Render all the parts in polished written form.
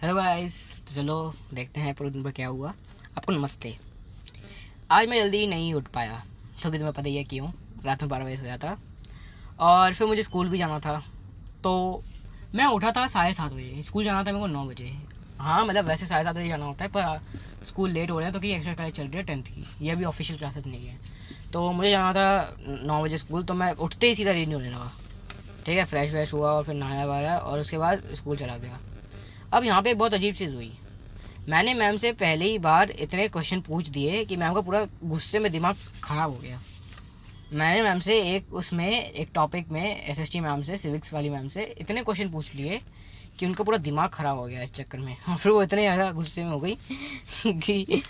Hello guys. तो चलो देखते हैं पूरे दिन पर क्या हुआ। आपको नमस्ते। आज मैं जल्दी नहीं उठ पाया क्योंकि तुम्हें पता ही है क्यों। रात में 12 बजे सोया था और फिर मुझे स्कूल भी जाना था। तो मैं उठा था 7:30 बजे। स्कूल जाना था मेरे को 9 बजे। हाँ मतलब वैसे 7:30 बजे जाना होता है पर स्कूल लेट हो रहे हैं तो कि एक्स्ट्रा क्लास चल रही है 10th की। ये अभी ऑफिशियल क्लासेस नहीं है। तो मुझे जाना था 9 बजे स्कूल। तो मैं उठते ही सीधा रेडी होने लगा। ठीक है, फ्रेश व्रेश हुआ और फिर नहाया वाया और उसके बाद स्कूल चला गया। अब यहाँ पे एक बहुत अजीब चीज़ हुई। मैंने मैम से पहले ही बार इतने क्वेश्चन पूछ दिए कि मैम का पूरा गुस्से में दिमाग ख़राब हो गया। मैंने मैम से एक टॉपिक में एसएसटी मैम से, सिविक्स वाली मैम से इतने क्वेश्चन पूछ लिए कि उनका पूरा दिमाग ख़राब हो गया इस चक्कर में। और फिर वो इतने ज़्यादा गुस्से में हो गई कि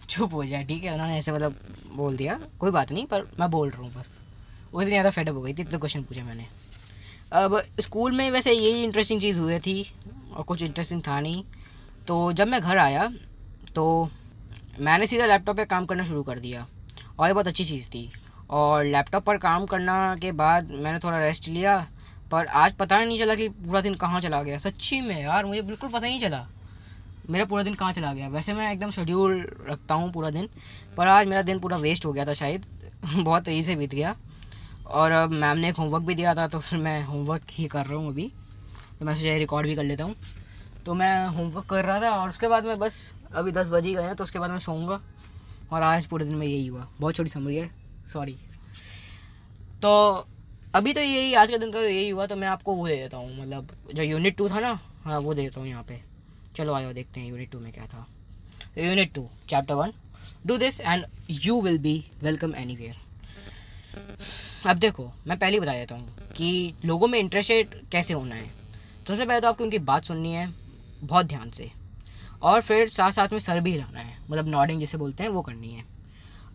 चुप हो जाए। ठीक है, उन्होंने ऐसे मतलब बोल दिया, कोई बात नहीं पर मैं बोल रहा हूँ बस। वो इतनी ज़्यादा फेडअप हो गई थी, इतने क्वेश्चन पूछे मैंने। अब स्कूल में वैसे यही इंटरेस्टिंग चीज़ हुई थी और कुछ इंटरेस्टिंग था नहीं। तो जब मैं घर आया तो मैंने सीधा लैपटॉप पे काम करना शुरू कर दिया और ये बहुत अच्छी चीज़ थी। और लैपटॉप पर काम करना के बाद मैंने थोड़ा रेस्ट लिया। पर आज पता ही नहीं चला कि पूरा दिन कहाँ चला गया। सच्ची में यार मुझे बिल्कुल पता ही नहीं चला मेरा पूरा दिन कहाँ चला गया। वैसे मैं एकदम शेड्यूल रखता हूँ पूरा दिन, पर आज मेरा दिन पूरा वेस्ट हो गया था शायद। बहुत तेज़ी से बीत गया। और अब मैम ने एक होमवर्क भी दिया था तो फिर मैं होमवर्क ही कर रहा हूँ अभी। तो मैं सोचा रिकॉर्ड भी कर लेता हूँ। तो मैं होमवर्क कर रहा था और उसके बाद मैं बस अभी 10 बज ही गए हैं तो उसके बाद मैं सोऊंगा। और आज पूरे दिन में यही हुआ। बहुत छोटी समरी है, सॉरी। तो अभी तो यही आज के दिन तो यही हुआ। तो मैं आपको वो दे देता हूँ, मतलब जो यूनिट 2 था ना, हाँ वो दे देता हूँ यहाँ पे। चलो आयो देखते हैं यूनिट 2 में क्या था। Unit 2 chapter 1, do this and you will be welcome anywhere. अब देखो मैं पहले ही बता देता हूँ कि लोगों में इंटरेस्टेड कैसे होना है। तो सबसे पहले तो आपको उनकी बात सुननी है बहुत ध्यान से, और फिर साथ साथ में सर भी हिलाना है, मतलब नॉडिंग जिसे बोलते हैं वो करनी है।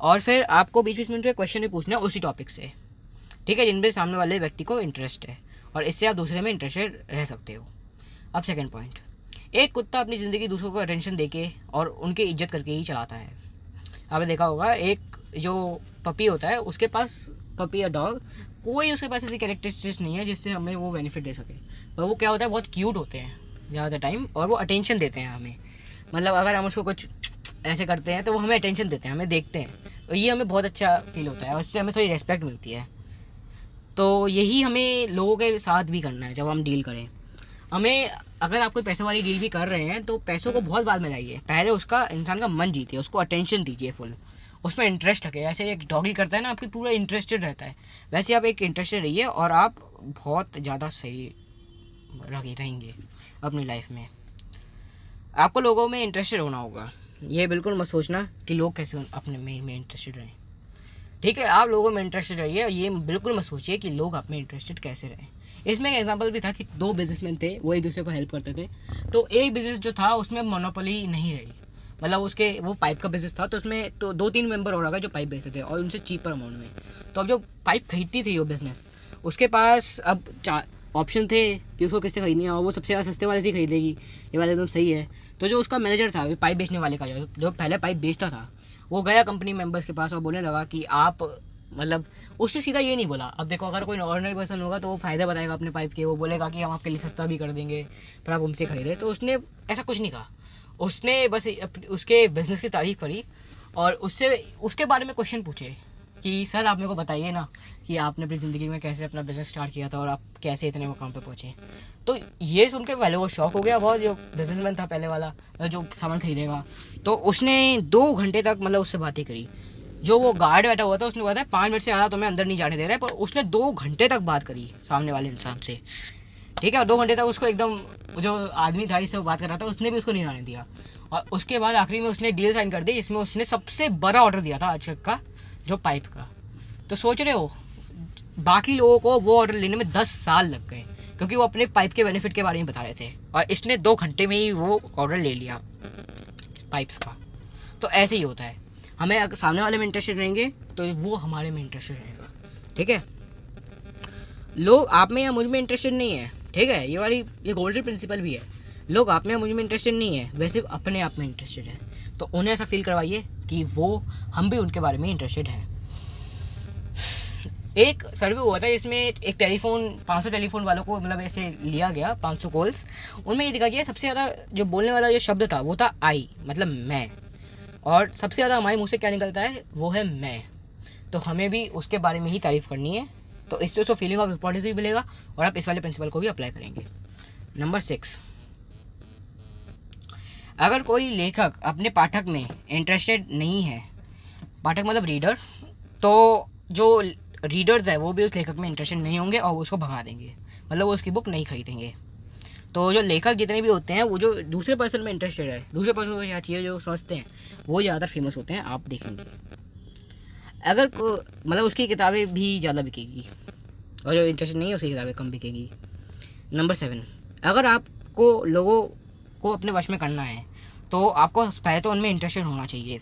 और फिर आपको बीच बीच में उनसे क्वेश्चन भी पूछना है उसी टॉपिक से, ठीक है, जिनमें सामने वाले व्यक्ति को इंटरेस्ट है, और इससे आप दूसरे में इंटरेस्टेड रह सकते हो। अब सेकंड पॉइंट, एक कुत्ता अपनी ज़िंदगी दूसरों को अटेंशन देके और उनकी इज्जत करके ही चलाता है। आपने देखा होगा एक जो पपी होता है उसके पास, पपी या डॉग, कोई उसके पास ऐसी कैरेक्टरिस्टिक्स नहीं है जिससे हमें वो बेनिफिट दे सके। पर वो क्या होता है, बहुत क्यूट होते हैं ज़्यादा टाइम और वो अटेंशन देते हैं हमें। मतलब अगर हम उसको कुछ ऐसे करते हैं तो वो हमें अटेंशन देते हैं, हमें देखते हैं, और ये हमें बहुत अच्छा फील होता है और इससे हमें थोड़ी रेस्पेक्ट मिलती है। तो यही हमें लोगों के साथ भी करना है जब हम डील करें। हमें, अगर आप कोई पैसे वाली डील भी कर रहे हैं तो पैसों को बहुत बाद में लाइए, पहले उसका इंसान का मन जीतिए, उसको अटेंशन दीजिए फुल, उसमें इंटरेस्ट रखे। ऐसे एक डॉगी करता है ना, आपकी पूरा इंटरेस्टेड रहता है, वैसे आप एक इंटरेस्टेड रहिए और आप बहुत ज़्यादा सही रहेंगे अपनी लाइफ में। आपको लोगों में इंटरेस्टेड होना होगा। ये बिल्कुल मत सोचना कि लोग कैसे अपने में इंटरेस्टेड रहें। ठीक है, आप लोगों में इंटरेस्टेड रहिए और ये बिल्कुल मत सोचिए कि लोग आप में इंटरेस्टेड कैसे रहें। इसमें एक एग्जांपल भी था कि दो बिजनेसमैन थे, वो एक दूसरे को हेल्प करते थे। तो एक बिजनेस जो था उसमें मोनोपोली नहीं रही, मतलब उसके वो पाइप का बिजनेस था तो उसमें तो 2-3 मेंबर और आ गए जो पाइप बेचते थे और उनसे चीपर अमाउंट में। तो अब जो पाइप खरीदती थी वो बिजनेस, उसके पास अब ऑप्शन थे कि उसको किससे खरीदनी है और वो सबसे ज़्यादा सस्ते वाले से ही खरीदेगी। ये वाला एकदम सही है। तो जो उसका मैनेजर था पाइप बेचने वाले का, जो पहले पाइप बेचता था, वो गया कंपनी मेंबर्स के पास और बोलने लगा कि आप, मतलब उससे सीधा ये नहीं बोला। अब देखो अगर कोई ऑर्डिनरी पर्सन होगा तो वो फ़ायदे बताएगा अपने पाइप के, वो बोलेगा कि हम आपके लिए सस्ता भी कर देंगे पर आप हमसे खरीदें। तो उसने ऐसा कुछ नहीं कहा। उसने बस उसके बिज़नेस की तारीफ़ करी और उससे उसके बारे में क्वेश्चन पूछे कि सर आप मेरे को बताइए ना कि आपने अपनी ज़िंदगी में कैसे अपना बिज़नेस स्टार्ट किया था और आप कैसे इतने मुकाम पे पहुँचे। तो ये सुन के पहले वो शॉक हो गया बहुत, जो बिजनेसमैन था पहले वाला जो सामान खरीदेगा। तो उसने 2 घंटे तक मतलब उससे बातें करी। जो वो गार्ड बैठा हुआ था उसने बताया 5 मिनट से ज़्यादा तुम्हें अंदर नहीं जाने दे रहा है, पर उसने 2 घंटे तक बात करी सामने वाले इंसान से। ठीक है, और 2 घंटे तक उसको एकदम, जो आदमी था इससे बात कर रहा था उसने भी उसको नहीं आने दिया। और उसके बाद आखिरी में उसने डील साइन कर दी, इसमें उसने सबसे बड़ा ऑर्डर दिया था आज तक का, जो पाइप का। तो सोच रहे हो बाकी लोगों को वो ऑर्डर लेने में 10 साल लग गए क्योंकि वो अपने पाइप के बेनिफिट के बारे में बता रहे थे, और इसने 2 घंटे में ही वो ऑर्डर ले लिया पाइप्स का। तो ऐसे ही होता है, हमें अगर सामने वाले में इंटरेस्टेड रहेंगे तो वो हमारे में इंटरेस्टेड रहेगा। ठीक है, लोग आप में या मुझ में इंटरेस्टेड नहीं है। ठीक है, ये गोल्डन प्रिंसिपल भी है। लोग आप में या मुझ में इंटरेस्टेड नहीं है, वैसे अपने आप में इंटरेस्टेड है। तो उन्हें ऐसा फील करवाइए कि वो, हम भी उनके बारे में इंटरेस्टेड हैं। एक सर्वे हुआ था जिसमें एक टेलीफोन 500 टेलीफोन वालों को मतलब ऐसे लिया गया 500 कॉल्स। उनमें ये दिखा गया सबसे ज़्यादा जो बोलने वाला जो शब्द था वो था आई, मतलब मैं। और सबसे ज़्यादा हमारे मुँह से क्या निकलता है वो है मैं। तो हमें भी उसके बारे में ही तारीफ़ करनी है। तो इससे उसको फीलिंग ऑफ इम्पोर्टेंस भी मिलेगा और आप इस वाले प्रिंसिपल को भी अप्लाई करेंगे। नंबर 6, अगर कोई लेखक अपने पाठक में इंटरेस्टेड नहीं है, पाठक मतलब रीडर, तो जो रीडर्स है वो भी उस लेखक में इंटरेस्टेड नहीं होंगे और उसको भगा देंगे, मतलब वो उसकी बुक नहीं खरीदेंगे। तो जो लेखक जितने भी होते हैं वो जो दूसरे पर्सन में इंटरेस्टेड है, दूसरे पर्सन को क्या चाहिए जो समझते हैं, वो ज़्यादातर फेमस होते हैं, आप देखेंगे। अगर को मतलब उसकी किताबें भी ज़्यादा बिकेगी और जो इंटरेस्टेड नहीं है उसकी किताबें कम बिकेगी। नंबर 7, अगर आपको लोगों को अपने वश में करना है तो आपको पहले तो उनमें इंटरेस्टेड होना चाहिए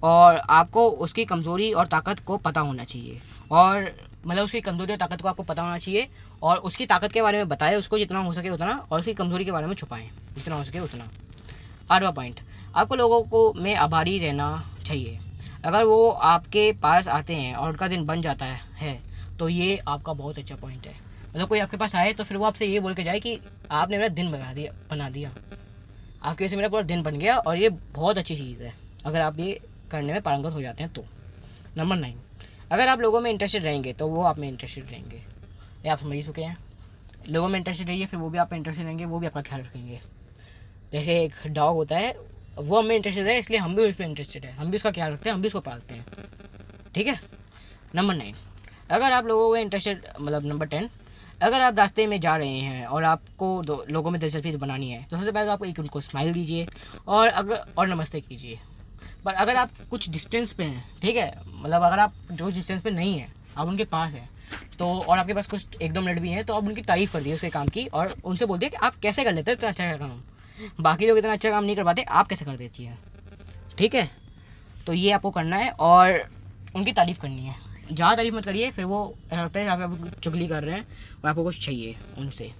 और आपको उसकी कमज़ोरी और ताकत को पता होना चाहिए। और मतलब उसकी कमज़ोरी और ताकत को आपको पता होना चाहिए और उसकी ताकत के बारे में बताएं उसको जितना हो सके उतना, और उसकी कमज़ोरी के बारे में छुपाएं जितना हो सके उतना। 8वां पॉइंट, आपको लोगों को में आभारी रहना चाहिए। अगर वो आपके पास आते हैं और उनका दिन बन जाता है तो ये आपका बहुत अच्छा पॉइंट है। मतलब कोई आपके पास आए तो फिर वो आपसे ये बोल के जाए कि आपने मेरा दिन बना दिया, आपकी वजह से मेरा पूरा दिन बन गया, और ये बहुत अच्छी चीज़ है अगर आप ये करने में पारंगत हो जाते हैं तो। नंबर 9, अगर आप लोगों में इंटरेस्टेड रहेंगे तो वो आप में इंटरेस्टेड रहेंगे। ये आप समझ ही चुके हैं, लोगों में इंटरेस्टेड रहिए फिर वो भी आप में इंटरेस्टेड रहेंगे, वो भी आपका ख्याल रखेंगे। जैसे एक डॉग होता है, वो हमें इंटरेस्टेड है इसलिए हम भी उस पर इंटरेस्टेड है, हम भी उसका ख्याल रखते हैं, हम भी उसको पालते हैं, ठीक है। नंबर 9, अगर आप लोगों में इंटरेस्टेड मतलब नंबर 10, अगर आप रास्ते में जा रहे हैं और आपको लोगों में दिलचस्पी बनानी है तो सबसे पहले तो आपको एक उनको स्माइल दीजिए और नमस्ते कीजिए। पर अगर आप कुछ डिस्टेंस पे हैं, ठीक है, मतलब अगर आप जो डिस्टेंस पे नहीं है आप उनके पास हैं तो और आपके पास कुछ 1-2 मिनट भी हैं तो आप उनकी तारीफ़ कर दिए उसके काम की और उनसे बोल दिए कि आप कैसे कर लेते हैं इतना अच्छा काम, बाकी लोग इतना अच्छा काम नहीं कर पाते, आप कैसे कर देती हैं, ठीक है। तो ये आपको करना है और उनकी तारीफ़ करनी है, ज़्यादा तारीफ़ मत करिए फिर वो ऐसा लगता है आप चुगली कर रहे हैं और आपको कुछ चाहिए उनसे,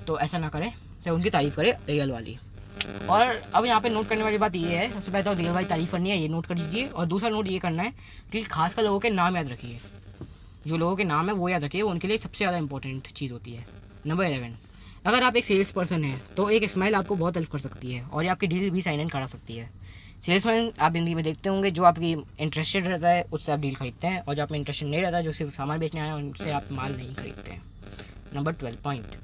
तो ऐसा ना करें, तो उनकी तारीफ़ करें रियल वाली। और अब यहाँ पे नोट करने वाली बात ये है, सबसे पहले तो रियल वाली तारीफ़ करनी है, ये नोट कर दीजिए। और दूसरा नोट ये करना है कि खासकर लोगों के नाम याद रखिए, जो लोगों के नाम है वो याद रखिए, उनके लिए सबसे ज़्यादा इंपॉर्टेंट चीज़ होती है। नंबर 11, अगर आप एक सेल्स पर्सन हैं तो एक स्माइल आपको बहुत हेल्प कर सकती है और ये आपकी डील भी साइन इन करा सकती है। सेल्समैन आप ज़िंदगी में देखते होंगे, जो आपकी इंटरेस्टेड रहता है उससे आप डील खरीदते हैं, और जो आप में इंटरेस्टेड नहीं रहता जो सिर्फ सामान बेचने आया उनसे आप माल नहीं खरीदते हैं। नंबर 12 पॉइंट,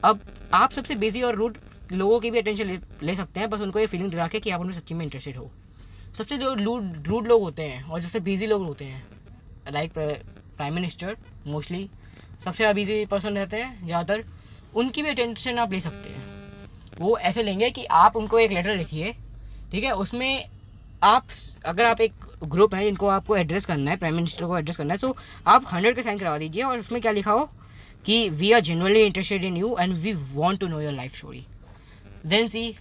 अब आप सबसे बिजी और रूड लोगों की भी अटेंशन ले सकते हैं, बस उनको ये फीलिंग दिला के कि आप उनमें सच्ची में इंटरेस्टेड हो। सबसे जो रूड लोग होते हैं और सबसे बिजी लोग होते हैं, लाइक प्राइम मिनिस्टर मोस्टली सबसे ज़्यादा बिजी पर्सन रहते हैं ज़्यादातर, उनकी भी अटेंशन आप ले सकते हैं। वो ऐसे लेंगे कि आप उनको एक लेटर लिखिए, ठीक है, उसमें आप अगर आप एक ग्रुप है जिनको आपको एड्रेस करना है, प्राइम मिनिस्टर को एड्रेस करना है, तो आप 100 के साइन करवा दीजिए और उसमें क्या लिखा हो कि we are genuinely interested in you and we want to know your life story. Then see,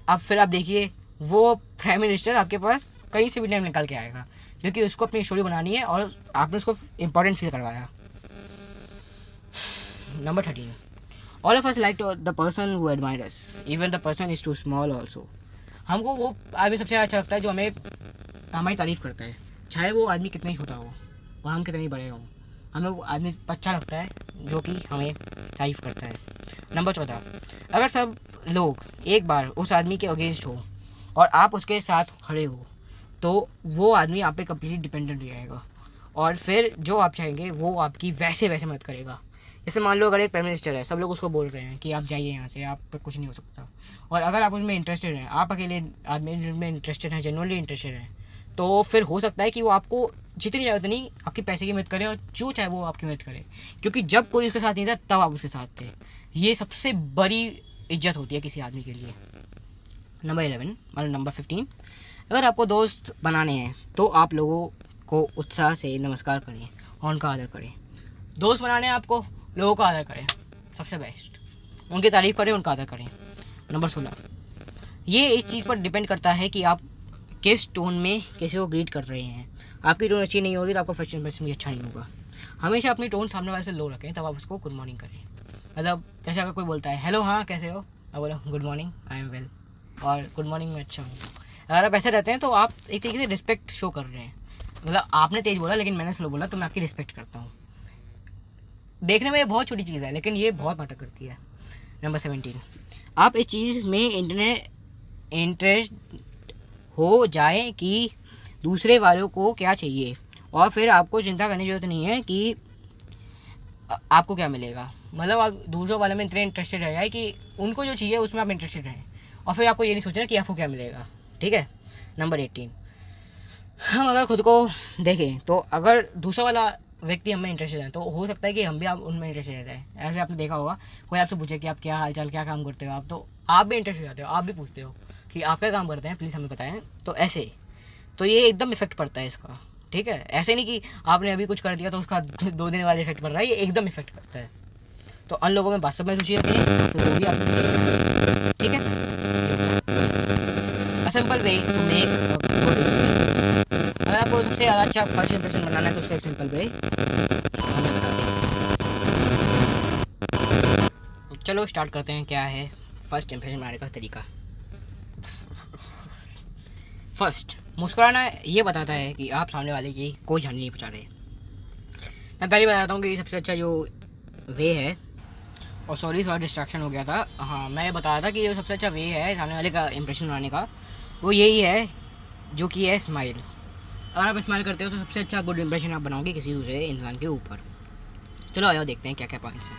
अब फिर आप देखिए वो प्राइम मिनिस्टर आपके पास कहीं से भी टाइम निकाल के आएगा क्योंकि उसको अपनी स्टोरी बनानी है और आपने उसको इम्पोर्टेंट फील करवाया। Number 13, all of us like the person who admire us even the person is too small also. हमको वो आदमी सबसे अच्छा लगता है जो हमें हमारी तारीफ़ करता है, चाहे वो आदमी कितना ही छोटा हो और हम कितने ही बड़े हों, हमें वो आदमी अच्छा लगता है जो कि हमें तारीफ़ करता है। नंबर 14, अगर सब लोग एक बार उस आदमी के अगेंस्ट हो और आप उसके साथ खड़े हो तो वो आदमी आप पे कम्प्लीटली डिपेंडेंट हो जाएगा और फिर जो आप चाहेंगे वो आपकी वैसे वैसे मदद करेगा। जैसे मान लो अगर एक प्राइम मिनिस्टर है, सब लोग उसको बोल रहे हैं कि आप जाइए यहाँ से, आप पे कुछ नहीं हो सकता, और अगर आप उसमें इंटरेस्टेड हैं, आप अकेले आदमी जिनमें इंटरेस्टेड हैं, जेन्युइनली इंटरेस्टेड हैं, तो फिर हो सकता है कि वो आपको जितनी ज़्यादा उतनी आपकी पैसे की मदद करे और जो चाहे वो आपकी मदद करे, क्योंकि जब कोई उसके साथ नहीं था तब आप उसके साथ थे। ये सबसे बड़ी इज्जत होती है किसी आदमी के लिए। नंबर 11 मतलब नंबर 15, अगर आपको दोस्त बनाने हैं तो आप लोगों को उत्साह से नमस्कार करें और उनका आदर करें। दोस्त बनाने हैं आपको, लोगों का आदर करें, सबसे बेस्ट, उनकी तारीफ़ करें, उनका आदर करें। नंबर 16, ये इस चीज़ पर डिपेंड करता है कि आप किस टोन में किसी को ग्रीट कर रहे हैं। आपकी टोन अच्छी नहीं होगी तो आपका फर्स्ट इंप्रेशन भी अच्छा नहीं होगा। हमेशा अपनी टोन सामने वाले से लो रखें, तब आप उसको गुड मॉर्निंग करें। मतलब जैसे अगर कोई बोलता है हेलो हाँ कैसे हो, आप बोलो good morning I am well, और गुड मॉर्निंग मैं अच्छा हूँ। अगर आप ऐसे रहते हैं तो आप एक तरीके से रिस्पेक्ट शो कर रहे हैं। मतलब आपने तेज बोला लेकिन मैंने स्लो बोला, तो मैं आपकी रिस्पेक्ट करता हूँ। देखने में ये बहुत छोटी चीज़ है लेकिन ये बहुत मैटर करती है। नंबर 17, आप इस चीज़ में इंटरेस्ट हो जाए कि दूसरे वालों को क्या चाहिए, और फिर आपको चिंता करने की जरूरत नहीं है कि आपको क्या मिलेगा। मतलब आप दूसरों वाले में इतने इंटरेस्टेड रह जाए कि उनको जो चाहिए उसमें आप इंटरेस्टेड रहें, और फिर आपको ये नहीं सोचना कि आपको क्या मिलेगा। ठीक है। नंबर 18, हम अगर खुद को देखें तो अगर दूसरा वाला व्यक्ति हमें इंटरेस्टेड है तो हो सकता है कि हम भी आप उनमें इंटरेस्टेड रहते हैं। ऐसे आपने देखा होगा, कोई आपसे पूछे कि आप क्या हाल चाल, क्या काम करते हो आप, तो आप भी इंटरेस्ट हो जाते हो, आप भी पूछते हो कि आप क्या काम करते हैं, प्लीज़ हमें बताएं। तो ऐसे तो ये एकदम इफेक्ट पड़ता है इसका। ठीक है। ऐसे नहीं कि आपने अभी कुछ कर दिया तो उसका 2 दिन बाद इफेक्ट पड़ रहा है, ये एकदम इफेक्ट पड़ता है। तो उन लोगों में वास्तव में रुचि रखनी है तो वो भी आप। ठीक है। A simple way to make good. अगर आपको सबसे ज़्यादा अच्छा फर्स्ट इंप्रेशन बनाना है तो उसका एक सिंपल वे हमें बता दें। चलो स्टार्ट करते हैं, क्या है फर्स्ट इंप्रेशन बनाने का तरीका। फर्स्ट, मुस्कुराना ये बताता है कि आप सामने वाले की कोई हानि नहीं पहुंचा रहे। मैं पहले बताता हूँ कि सबसे अच्छा जो वे है, और सॉरी थोड़ा डिस्ट्रैक्शन हो गया था। हाँ, मैं ये बता रहा था कि जो सबसे अच्छा वे है सामने वाले का इंप्रेशन बनाने का, वो यही है जो कि है स्माइल। अगर आप स्माइल करते हो तो सबसे अच्छा गुड इंप्रेशन आप बनाओगे किसी दूसरे इंसान के ऊपर। चलो आया देखते हैं क्या क्या पॉइंट्स हैं।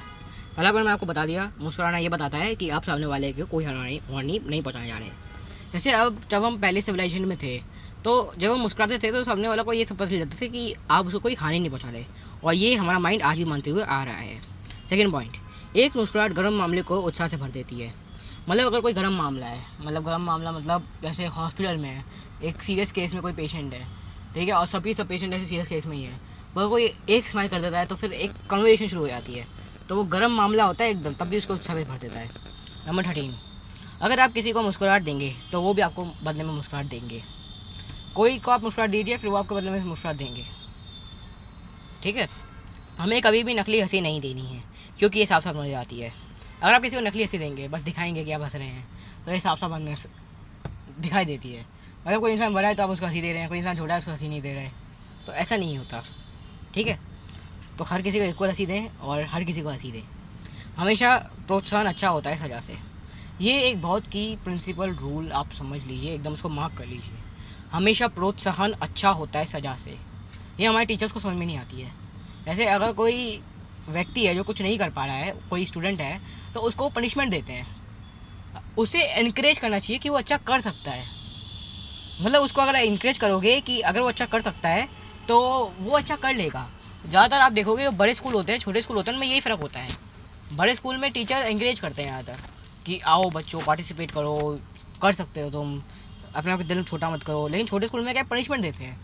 पहला पॉइंट मैं आपको बता दिया, मुस्कुराना ये बताता है कि आप सामने वाले को कोई हानि नहीं पहुँचाने जा रहे। जैसे अब जब हम पहले सिविलाइजेशन में थे तो जब हम मुस्कुराते थे तो सामने वाला को ये सब पता चल जाता था कि आप उसको कोई हानि नहीं पहुँचा रहे, और ये हमारा माइंड आज भी मानते हुए आ रहा है। सेकेंड पॉइंट, एक मुस्कुराहट गर्म मामले को उत्साह से भर देती है। मतलब अगर कोई गर्म मामला है, मतलब गर्म मामला मतलब जैसे हॉस्पिटल में है, एक सीरियस केस में कोई पेशेंट है, ठीक है, और सब पेशेंट ऐसे सीरियस केस में ही है, पर कोई एक स्माइल कर देता है तो फिर एक कन्वर्सेशन शुरू हो जाती है, तो वो गर्म मामला होता है एकदम, तब भी उसको उत्साह से भर देता है। नंबर 13, अगर आप किसी को मुस्कुराहट देंगे तो वो भी आपको बदले में मुस्कुराहट देंगे। कोई को आप मुस्कुराहट दीजिए फिर वो आपको बदले में मुस्कुराहट देंगे। ठीक है। हमें कभी भी नकली हंसी नहीं देनी है क्योंकि ये साफ साफ समझ आती है। अगर आप किसी को नकली हंसी देंगे, बस दिखाएंगे कि आप हंस रहे हैं, तो ये साफ साफ दिखाई देती है। मतलब कोई इंसान बड़ा है तो आप उसको हंसी दे रहे हैं, कोई इंसान छोटा है उसको हंसी नहीं दे रहे, तो ऐसा नहीं होता। ठीक है। तो हर किसी को इक्वल हंसी दें और हर किसी को हंसी दें। हमेशा प्रोत्साहन अच्छा होता है सज़ा से। ये एक बहुत की प्रिंसिपल रूल आप समझ लीजिए, एकदम उसको मार्क कर लीजिए। हमेशा प्रोत्साहन अच्छा होता है सज़ा से। ये हमारे टीचर्स को समझ में नहीं आती है। जैसे अगर कोई व्यक्ति है जो कुछ नहीं कर पा रहा है, कोई स्टूडेंट है, तो उसको पनिशमेंट देते हैं। उसे इनक्रेज करना चाहिए कि वो अच्छा कर सकता है। मतलब उसको अगर इनक्रेज करोगे कि अगर वो अच्छा कर सकता है तो वो अच्छा कर लेगा। ज़्यादातर आप देखोगे जो बड़े स्कूल होते हैं, छोटे स्कूल होते हैं, उनमें यही फ़र्क होता है। बड़े स्कूल में टीचर इंकरेज करते हैं ज़्यादातर कि आओ बच्चों पार्टिसिपेट करो, कर सकते हो तुम, अपने आप को दिल छोटा मत करो। लेकिन छोटे स्कूल में क्या पनिशमेंट देते हैं।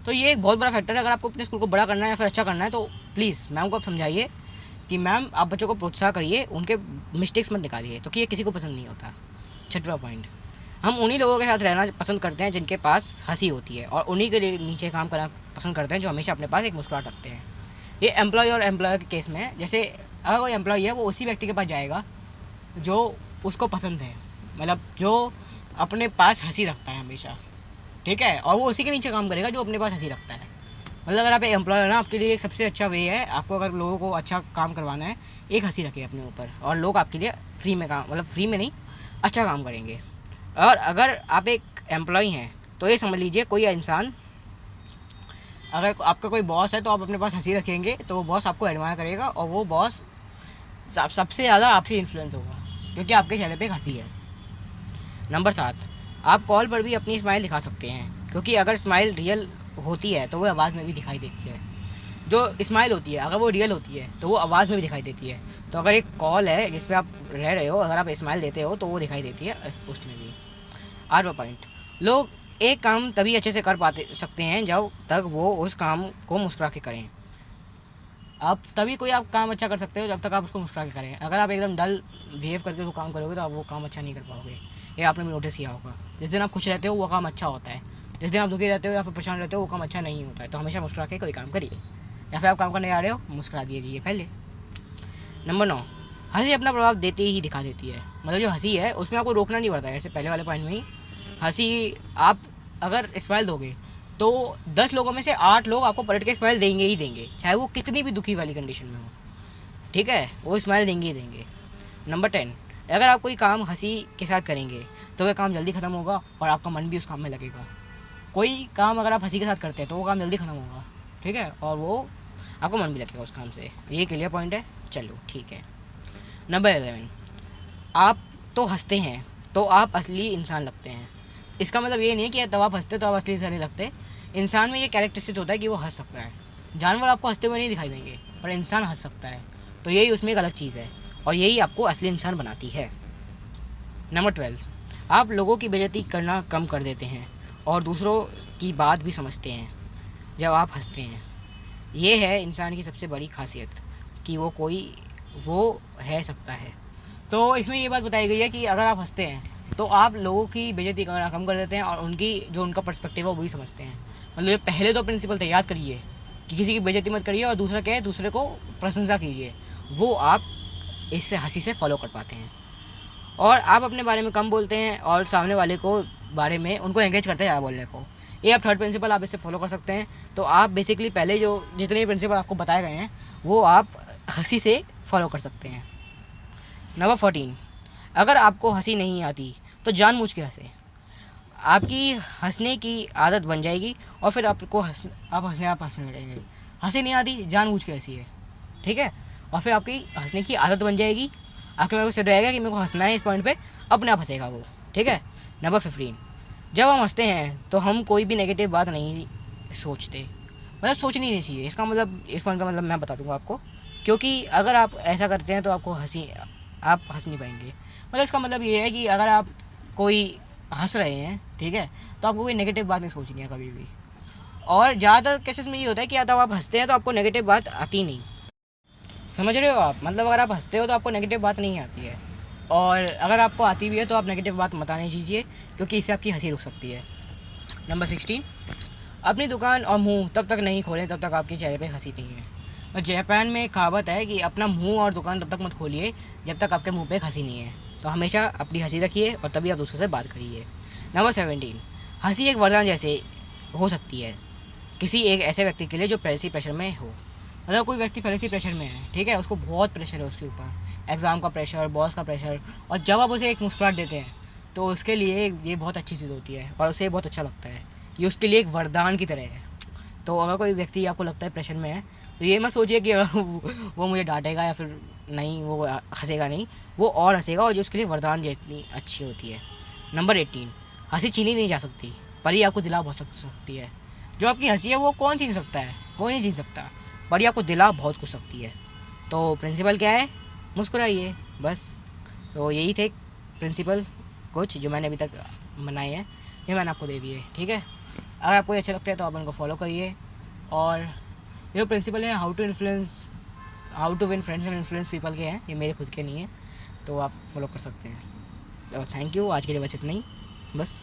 तो ये एक बहुत बड़ा फैक्टर है। अगर आपको अपने स्कूल को बड़ा करना है या फिर अच्छा करना है तो प्लीज़ मैम को आप समझाइए कि मैम आप बच्चों को प्रोत्साहन करिए, उनके मिस्टेक्स मत निकालिए, क्योंकि ये किसी को पसंद नहीं होता। छठवां पॉइंट, हम उन्हीं लोगों के साथ रहना पसंद करते हैं जिनके पास हंसी होती है, और उन्हीं के लिए नीचे काम करना पसंद करते हैं जो हमेशा अपने पास एक मुस्कुराहट रखते हैं। ये एम्प्लॉय और एम्प्लॉयर के केस में है। जैसे अगर कोई एम्प्लॉय है वो उसी व्यक्ति के पास जाएगा जो उसको पसंद है, मतलब जो अपने पास हंसी रखता है हमेशा। ठीक है। और वो उसी के नीचे काम करेगा जो अपने पास हंसी रखता है। मतलब अगर आप एक एम्प्लॉयर ना, आपके लिए एक सबसे अच्छा वे है, आपको अगर लोगों को अच्छा काम करवाना है, एक हंसी रखिए अपने ऊपर, और लोग आपके लिए फ्री में काम, मतलब फ्री में नहीं, अच्छा काम करेंगे। और अगर आप एक एम्प्लॉय हैं तो ये समझ लीजिए, कोई इंसान, अगर आपका कोई बॉस है तो आप अपने पास हंसी रखेंगे तो वो बॉस आपको एडमायर करेगा, और वो बॉस सबसे ज़्यादा आपसे इन्फ्लुएंस होगा क्योंकि आपके चेहरे पे एक हंसी है। नंबर 7, आप कॉल पर भी अपनी स्माइल दिखा सकते हैं, क्योंकि अगर स्माइल रियल होती है तो वो आवाज़ में भी दिखाई देती है। जो स्माइल होती है अगर वो रियल होती है तो वो आवाज़ में भी दिखाई देती है। तो अगर एक कॉल है जिस पे आप रह रहे हो, अगर आप स्माइल देते हो तो वो दिखाई देती है उसमें भी। 8वां पॉइंट, लोग एक काम तभी अच्छे से कर पाते सकते हैं जब तक वो उस काम को मुस्कुरा के करें। आप तभी कोई आप काम अच्छा कर सकते हो जब तक आप उसको मुस्कुरा के करें। अगर आप एकदम डल बिहेव करके वो काम करोगे तो आप वो काम अच्छा नहीं कर पाओगे। ये आपने भी नोटिस किया होगा। जिस दिन आप खुश रहते हो वो काम अच्छा होता है, जिस दिन आप दुखी रहते हो या फिर परेशान रहते हो वो काम अच्छा नहीं होता है। तो हमेशा मुस्कुरा के कोई काम करिए, या फिर आप काम करने आ रहे हो मुस्कुरा दीजिए पहले। नंबर 9, हंसी अपना प्रभाव देते ही दिखा देती है। मतलब जो हंसी है उसमें आपको रोकना नहीं पड़ता है। जैसे पहले वाले पॉइंट में ही हंसी, आप अगर स्माइल दोगे तो 10 लोगों में से 8 लोग आपको पलट के स्माइल देंगे ही देंगे, चाहे वो कितनी भी दुखी वाली कंडीशन में हो, ठीक है, वो स्माइल देंगे ही देंगे। नंबर 10, अगर आप कोई काम हंसी के साथ करेंगे तो वह काम जल्दी ख़त्म होगा और आपका मन भी उस काम में लगेगा। कोई काम अगर आप हंसी के साथ करते हैं तो वो काम जल्दी ख़त्म होगा, ठीक है, और वो आपको मन भी लगेगा उस काम से। ये क्लियर पॉइंट है, चलो ठीक है। नंबर 11, आप तो हंसते हैं तो आप असली इंसान लगते हैं। इसका मतलब ये नहीं है कि तब आप हंसते तो आप असली इंसान नहीं लगते। इंसान में ये कैरेक्टरिस्टिक होता है कि वो हंस सकता है। जानवर आपको हंसते हुए नहीं दिखाई देंगे, पर इंसान हंस सकता है, तो यही उसमें एक अलग चीज़ है और यही आपको असली इंसान बनाती है। नंबर 12, आप लोगों की बेइज्जती करना कम कर देते हैं और दूसरों की बात भी समझते हैं जब आप हंसते हैं। ये है इंसान की सबसे बड़ी खासियत कि वो है सकता है। तो इसमें ये बात बताई गई है कि अगर आप हंसते हैं तो आप लोगों की बेइज्जती करना कम कर देते हैं और उनका पर्सपेक्टिव है वो भी समझते हैं। मतलब ये पहले तो प्रिंसिपल थे, याद करिए कि किसी की बेइज्जती मत करिए, और दूसरा क्या है, दूसरे को प्रशंसा कीजिए। वो आप इससे हंसी से फॉलो कर पाते हैं। और आप अपने बारे में कम बोलते हैं और सामने वाले को बारे में उनको एंकरेज करते हैं ज़्यादा बोलने को। ये आप थर्ड प्रिंसिपल आप इससे फॉलो कर सकते हैं। तो आप बेसिकली पहले जो जितने प्रिंसिपल आपको बताए गए हैं वो आप हंसी से फॉलो कर सकते हैं। नंबर 14, अगर आपको हंसी नहीं आती तो जानबूझ के हंसे। आपकी हंसने की आदत बन जाएगी और फिर आप हंसने लगेंगे। हंसी नहीं आती, जानबूझ के हंसिए, ठीक है, और फिर आपकी हंसने की आदत बन जाएगी। आपके मेरे को सेट रहेगा कि मेरे को हंसना है इस पॉइंट पे, अपने आप हंसेगा वो, ठीक है। नंबर 15, जब हम हंसते हैं तो हम कोई भी नेगेटिव बात नहीं सोचते, मतलब सोचनी नहीं चाहिए। इसका मतलब, इस पॉइंट का मतलब मैं बता दूंगा आपको, क्योंकि अगर आप ऐसा करते हैं तो आप हंस नहीं पाएंगे। मतलब इसका मतलब ये है कि अगर आप कोई हंस रहे हैं, ठीक है, तो आपको कोई नेगेटिव बात नहीं सोचनी है कभी भी। और ज़्यादातर केसेस में ये होता है कि जब आप हंसते हैं तो आपको नेगेटिव बात आती नहीं, समझ रहे हो आप, मतलब अगर आप हंसते हो तो आपको नेगेटिव बात नहीं आती है, और अगर आपको आती भी है तो आप नेगेटिव बात मत आने दीजिए, क्योंकि इससे आपकी हंसी रुक सकती है। नंबर 16, अपनी दुकान और मुंह तब तक नहीं खोलें तब तक आपके चेहरे पे हंसी नहीं है। और जापान में एक कहावत है कि अपना मुंह और दुकान तब तक मत खोलिए जब तक आपके मुंह पे हंसी नहीं है। तो हमेशा अपनी हंसी रखिए और तभी आप दूसरों से बात करिए। नंबर 17, हंसी एक वरदान जैसे हो सकती है किसी एक ऐसे व्यक्ति के लिए जो पहले से प्रेशर में हो। मतलब कोई व्यक्ति पहले से प्रेशर में है, ठीक है, उसको बहुत प्रेशर है उसके ऊपर, एग्ज़ाम का प्रेशर, बॉस का प्रेशर, और जब आप उसे एक मुस्कुराहट देते हैं तो उसके लिए ये बहुत अच्छी चीज़ होती है और उसे बहुत अच्छा लगता है। ये उसके लिए एक वरदान की तरह है। तो अगर कोई व्यक्ति आपको लगता है प्रेशर में है तो ये मत सोचिए कि अगर वो मुझे डांटेगा या फिर नहीं, वो हंसेगा नहीं, वो और हंसेगा, और जो उसके लिए वरदान जितनी अच्छी होती है। नंबर 18, हंसी छीनी नहीं जा सकती पर ये आपको दिला बहुत सकती है। जो आपकी हंसी है वो कौन छीन सकता है, कोई नहीं छीन सकता, पर ये आपको दिला बहुत कुछ सकती है। तो प्रिंसिपल क्या है, मुस्कुराइए बस। तो यही थे प्रिंसिपल कुछ जो मैंने अभी तक बनाए हैं, ये मैंने आपको दे दिए, ठीक है। अगर आपको ये अच्छे लगते हैं तो आप उनको फॉलो करिए। और ये जो प्रिंसिपल है how to win friends and influence people के हैं, ये मेरे खुद के नहीं है, तो आप फॉलो कर सकते हैं। तो थैंक यू, आज के लिए बस इतना ही, बस।